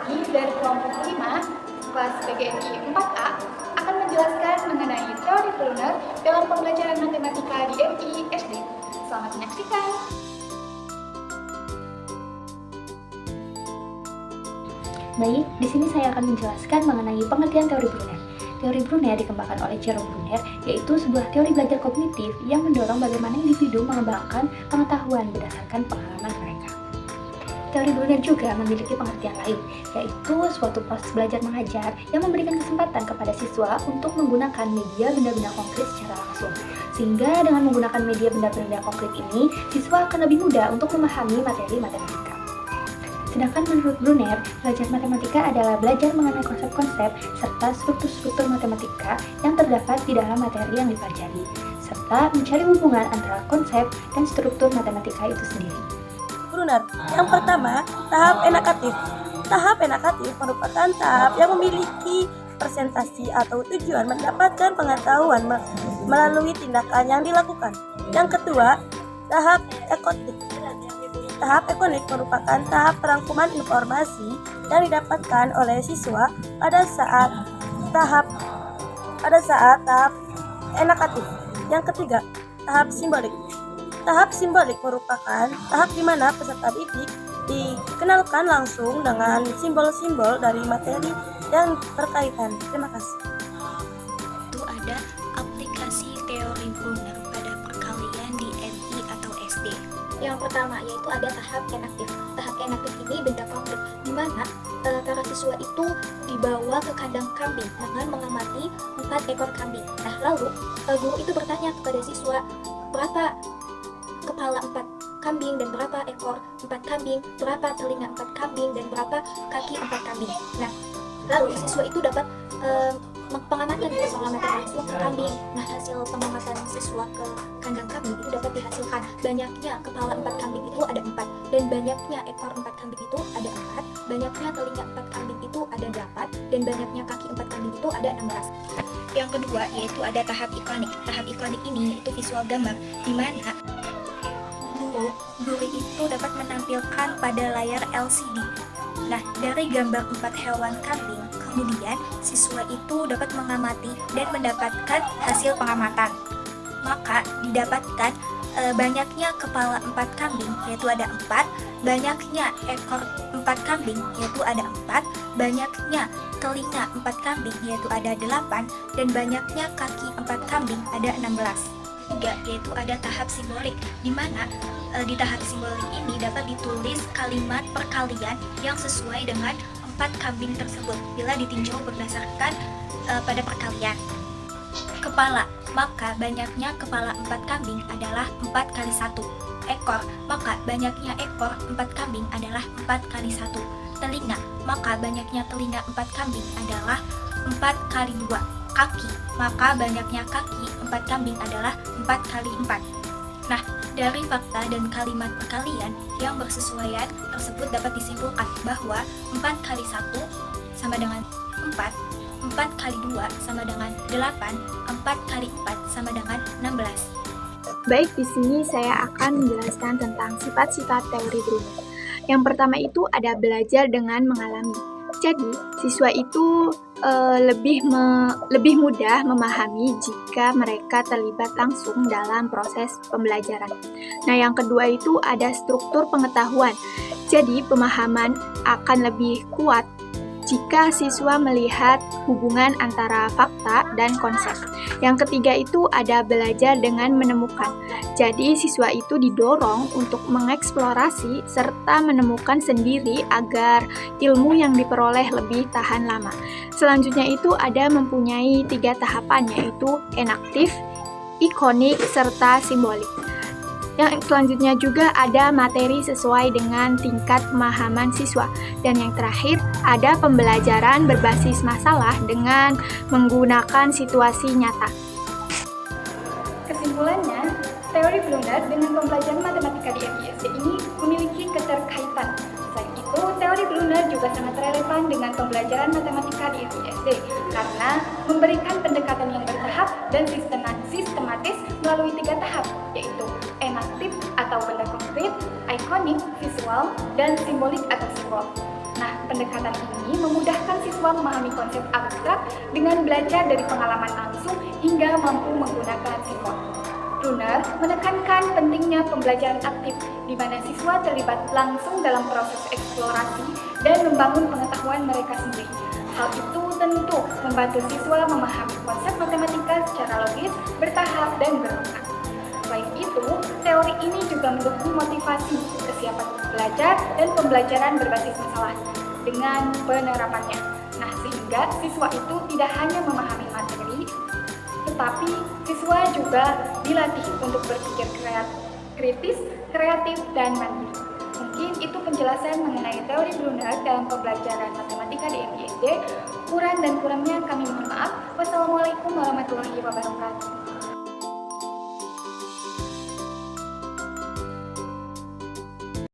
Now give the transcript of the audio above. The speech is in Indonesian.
kami dari kelompok 5 kelas PGRI 4A akan menjelaskan mengenai teori Brunner dalam pembelajaran matematika di MI SD. Selamat menyaksikan! Baik, di sini saya akan menjelaskan mengenai pengertian teori Brunner. Teori Brunner dikembangkan oleh Jerome Brunner, yaitu sebuah teori belajar kognitif yang mendorong bagaimana individu mengembangkan pengetahuan berdasarkan pengalaman mereka. Teori Brunner juga memiliki pengertian lain, yaitu suatu proses belajar mengajar yang memberikan kesempatan kepada siswa untuk menggunakan media benda-benda konkret secara langsung. Sehingga dengan menggunakan media benda-benda konkret ini, siswa akan lebih mudah untuk memahami materi matematika. Sedangkan menurut Brunner, belajar matematika adalah belajar mengenai konsep-konsep serta struktur-struktur matematika yang terdapat di dalam materi yang dipelajari, serta mencari hubungan antara konsep dan struktur matematika itu sendiri. Brunner. Yang pertama, tahap enakatif. Tahap enakatif merupakan tahap yang memiliki presentasi atau tujuan mendapatkan pengetahuan melalui tindakan yang dilakukan. Yang kedua, tahap ekonik. Tahap ekonik merupakan tahap perangkuman informasi yang didapatkan oleh siswa pada saat tahap enakatif. Yang ketiga, tahap simbolik. Tahap simbolik merupakan tahap di mana peserta didik dikenalkan langsung dengan simbol-simbol dari materi yang berkaitan. Terima kasih. Itu ada aplikasi teori Brunner pada perkalian di MI atau SD. Yang pertama yaitu ada tahap enaktif. Tahap enaktif ini benda konkret, di mana para siswa itu dibawa ke kandang kambing dengan mengamati 4 ekor kambing. Nah, lalu guru itu bertanya kepada siswa berapa kepala 4 kambing dan berapa ekor 4 kambing, berapa telinga 4 kambing dan berapa kaki 4 kambing. Nah, lalu siswa itu dapat pengamatan langsung ke kambing. Nah, hasil pengamatan siswa ke kandang kambing itu dapat dihasilkan banyaknya kepala 4 kambing itu ada 4, dan banyaknya ekor 4 kambing itu ada 4, banyaknya telinga 4 kambing itu ada 8, dan banyaknya kaki 4 kambing itu ada 16. Yang kedua yaitu ada tahap ikonik. Tahap ikonik ini itu visual gambar, di mana guru itu dapat menampilkan pada layar LCD. Nah, dari gambar 4 hewan kambing, kemudian siswa itu dapat mengamati dan mendapatkan hasil pengamatan. Maka didapatkan banyaknya kepala 4 kambing, yaitu ada 4, banyaknya ekor 4 kambing, yaitu ada 4, banyaknya telinga 4 kambing, yaitu ada 8, dan banyaknya kaki 4 kambing, ada 16. Yaitu ada tahap simbolik, di mana di tahap simbolik ini dapat ditulis kalimat perkalian yang sesuai dengan 4 kambing tersebut bila ditinjau berdasarkan pada perkalian. Kepala, maka banyaknya kepala 4 kambing adalah 4 kali 1. Ekor, maka banyaknya ekor 4 kambing adalah 4 kali 1. Telinga, maka banyaknya telinga 4 kambing adalah 4 kali 2. Kaki, maka banyaknya kaki 4 kambing adalah 4 kali 4. Nah, dari fakta dan kalimat perkalian yang bersesuaian tersebut dapat disimpulkan bahwa 4 kali 1 sama dengan 4, 4 kali 2 sama dengan 8, 4 kali 4 sama dengan 16. Baik, di sini saya akan menjelaskan tentang sifat-sifat teori Brunner. Yang pertama itu ada belajar dengan mengalami. Jadi, siswa itu lebih mudah memahami jika mereka terlibat langsung dalam proses pembelajaran. Nah, yang kedua itu ada struktur pengetahuan. Jadi, pemahaman akan lebih kuat jika siswa melihat hubungan antara fakta dan konsep. Yang ketiga itu ada belajar dengan menemukan. Jadi siswa itu didorong untuk mengeksplorasi serta menemukan sendiri agar ilmu yang diperoleh lebih tahan lama. Selanjutnya itu ada mempunyai 3 tahapan, yaitu enaktif, ikonik, serta simbolik. Yang selanjutnya juga ada materi sesuai dengan tingkat pemahaman siswa. Dan yang terakhir ada pembelajaran berbasis masalah dengan menggunakan situasi nyata. Kesimpulannya, teori Brunner dengan pembelajaran matematika di MISD ini memiliki keterkaitan. Selain itu, teori Brunner juga sangat relevan dengan pembelajaran matematika di MISD karena memberikan pendekatan yang bertahap dan sistematis melalui 3 tahap, yaitu enaktif atau benda konkret, ikonik, visual, dan simbolik atau simbol. Nah, pendekatan ini memudahkan siswa memahami konsep abstrak dengan belajar dari pengalaman langsung hingga mampu menggunakan siswa. Brunner menekankan pentingnya pembelajaran aktif, di mana siswa terlibat langsung dalam proses eksplorasi dan membangun pengetahuan mereka sendiri. Hal itu tentu membantu siswa memahami konsep matematika secara logis, bertahap, dan berulang. Selain itu, teori ini juga mendukung motivasi, kesiapan belajar, dan pembelajaran berbasis masalah dengan penerapannya. Nah, sehingga siswa itu tidak hanya memahami materi, tetapi siswa juga dilatih untuk berpikir kritis, kreatif, dan mandiri. Mungkin itu penjelasan mengenai teori Brunner dalam pembelajaran matematika di MISD. Kurang dan kurangnya kami mohon maaf. Wassalamualaikum warahmatullahi wabarakatuh.